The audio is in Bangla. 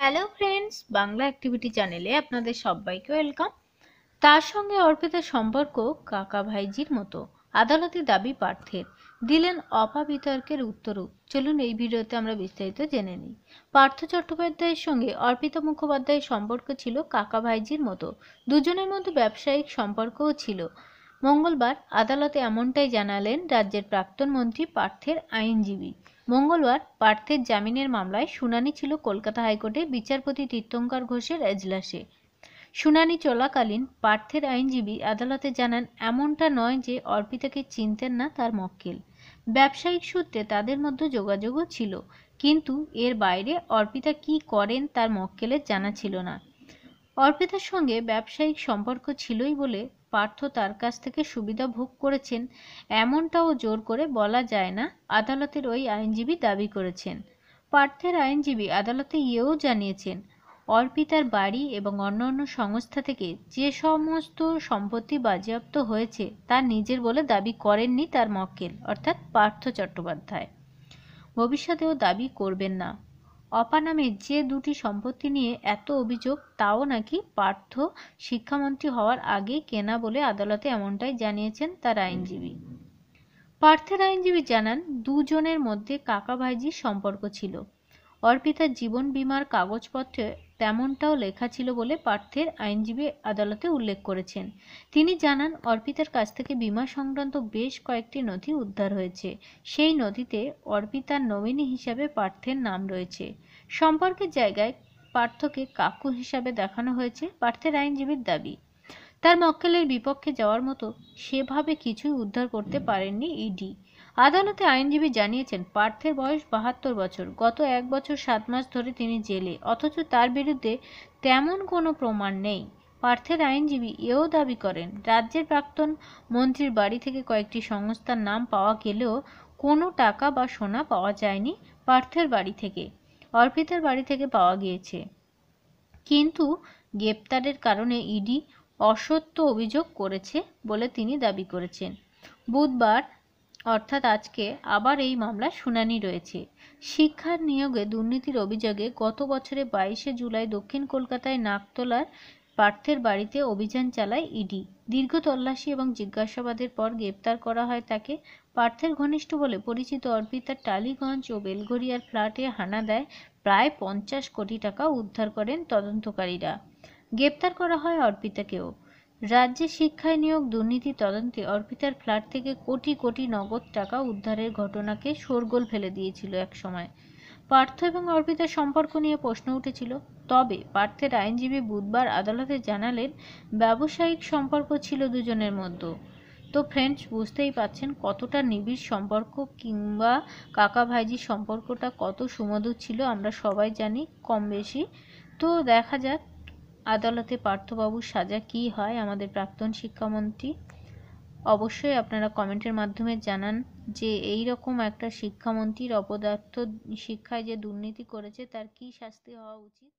হ্যালো ফ্রেন্ডস, বাংলা অ্যাক্টিভিটি চ্যানেলে আপনাদের সবাইকে ওয়েলকাম। তার সঙ্গে অর্পিতার সম্পর্ক কাকা ভাইজির মতো, আদালতে দাবি পার্থের, দিলেন অপাবিতর্কের উত্তরও। চলুন এই ভিডিওতে আমরা বিস্তারিত জেনে নিই। পার্থ চট্টোপাধ্যায়ের সঙ্গে অর্পিতা মুখোপাধ্যায়ের সম্পর্ক ছিল কাকা ভাইজির মতো, দুজনের মধ্যে ব্যবসায়িক সম্পর্কও ছিল। মঙ্গলবার আদালতে এমনটাই জানালেন রাজ্যের প্রাক্তন মন্ত্রী পার্থের আইনজীবী। মঙ্গলবার পার্থের জামিনের মামলায় শুনানি ছিল কলকাতা হাইকোর্টে বিচারপতি তীর্থঙ্কর ঘোষের এজলাসে। শুনানি চলাকালীন পার্থের আইনজীবী আদালতে জানান, এমনটা নয় যে অর্পিতাকে চিনতেন না তার মক্কেল। ব্যবসায়িক সূত্রে তাদের মধ্যে যোগাযোগও ছিল, কিন্তু এর বাইরে অর্পিতা কি করেন তার মক্কেলের জানা ছিল না। অর্পিতার সঙ্গে ব্যবসায়িক সম্পর্ক ছিলই বলে পার্থ তার কাছ থেকে সুবিধা ভোগ করেছেন, এমনটাও জোর করে বলা যায় না, আদালতের ওই আইনজীবী দাবি করেছেন। পার্থের আইনজীবী আদালতে এও জানিয়েছেন, অর্পিতার বাড়ি এবং অন্যান্য সংস্থা থেকে যে সমস্ত সম্পত্তি বাজেয়াপ্ত হয়েছে তা নিজের বলে দাবি করেননি তার মক্কেল অর্থাৎ পার্থ চট্টোপাধ্যায়। ভবিষ্যতেও দাবি করবেন না। অপা নামে যে দুটি সম্পত্তি নিয়ে এত অভিযোগ, তাও নাকি পার্থ শিক্ষামন্ত্রী হওয়ার আগে কেনা বলে আদালতে এমনটাই জানিয়েছেন তার আইনজীবী। পার্থের আইনজীবী জানান, দুজনের মধ্যে কাকা ভাইজির সম্পর্ক ছিল। অর্পিতার জীবন বীমার কাগজপত্রে তেমনটাও লেখা ছিল বলে পার্থের আইনজীবী আদালতে উল্লেখ করেছেন। তিনি জানান, অর্পিতার কাছ থেকে বীমা সংক্রান্ত বেশ কয়েকটি নথি উদ্ধার হয়েছে। সেই নথিতে অর্পিতার নমিনি হিসাবে পার্থের নাম রয়েছে। সম্পর্কের জায়গায় পার্থকে কাকু হিসাবে দেখানো হয়েছে পার্থের আইনজীবীর দাবি। তার মক্কেলের বিপক্ষে যাওয়ার মতো সেভাবে কিছুই উদ্ধার করতে পারেননি ইডি। আদালতে আইনজীবী জানিয়েছেন, পার্থের বয়স 72 বছর, গত 1 বছর 7 মাস ধরে তিনি জেলে, অথচ তার বিরুদ্ধে তেমন কোনো প্রমাণ নেই। পার্থের আইনজীবী এও দাবি করেন, রাজ্যের প্রাক্তন মন্ত্রীর বাড়ি থেকে কয়েকটি সংস্থার নাম পাওয়া গেলেও কোনো টাকা বা সোনা পাওয়া যায়নি পার্থের বাড়ি থেকে, অর্পিতার বাড়ি থেকে পাওয়া গিয়েছে। কিন্তু গ্রেপ্তারের কারণে ইডি অসত্য অভিযোগ করেছে বলে তিনি দাবি করেছেন। বুধবার অর্থাৎ আজকে আবার এই মামলার শুনানি রয়েছে। শিক্ষার নিয়োগে দুর্নীতির অভিযোগে গত বছরে 22শে জুলাই দক্ষিণ কলকাতায় নাকতলার পার্থের বাড়িতে অভিযান চালায় ইডি। দীর্ঘ তল্লাশি এবং জিজ্ঞাসাবাদের পর গ্রেপ্তার করা হয় তাকে। পার্থের ঘনিষ্ঠ বলে পরিচিত অর্পিতার টালিগঞ্জ ও বেলঘরিয়ার ফ্ল্যাটে হানা দেয় প্রায় 50 কোটি টাকা উদ্ধার করেন তদন্তকারীরা। গ্রেপ্তার করা হয় অর্পিতাকেও। রাজ্যে শিক্ষায় নিয়োগ দুর্নীতি তদন্তে অর্পিতার ফ্ল্যাট থেকে কোটি কোটি নগদ টাকা উদ্ধারের ঘটনাকে শোরগোল ফেলে দিয়েছিল একসময়। পার্থ এবং অর্পিতার সম্পর্ক নিয়ে প্রশ্ন উঠেছিল, তবে পার্থের আইনজীবী বুধবার আদালতে জানালেন, ব্যবসায়িক সম্পর্ক ছিল দুজনের মধ্যে। তো ফ্রেন্ডস, বুঝতেই পাচ্ছেন কতটা নিবিড় সম্পর্ক, কিংবা কাকা ভাইজির সম্পর্কটা কত সুমধুর ছিল, আমরা সবাই জানি কম বেশি। তো দেখা যাক আদালতে পার্থবাবুর সাজা কী হয় আমাদের প্রাক্তন শিক্ষামন্ত্রী। অবশ্যই আপনারা কমেন্টের মাধ্যমে জানান যে এই রকম একটা শিক্ষামন্ত্রীর অপদার্থ শিক্ষায় যে দুর্নীতি করেছে তার কী শাস্তি হওয়া উচিত।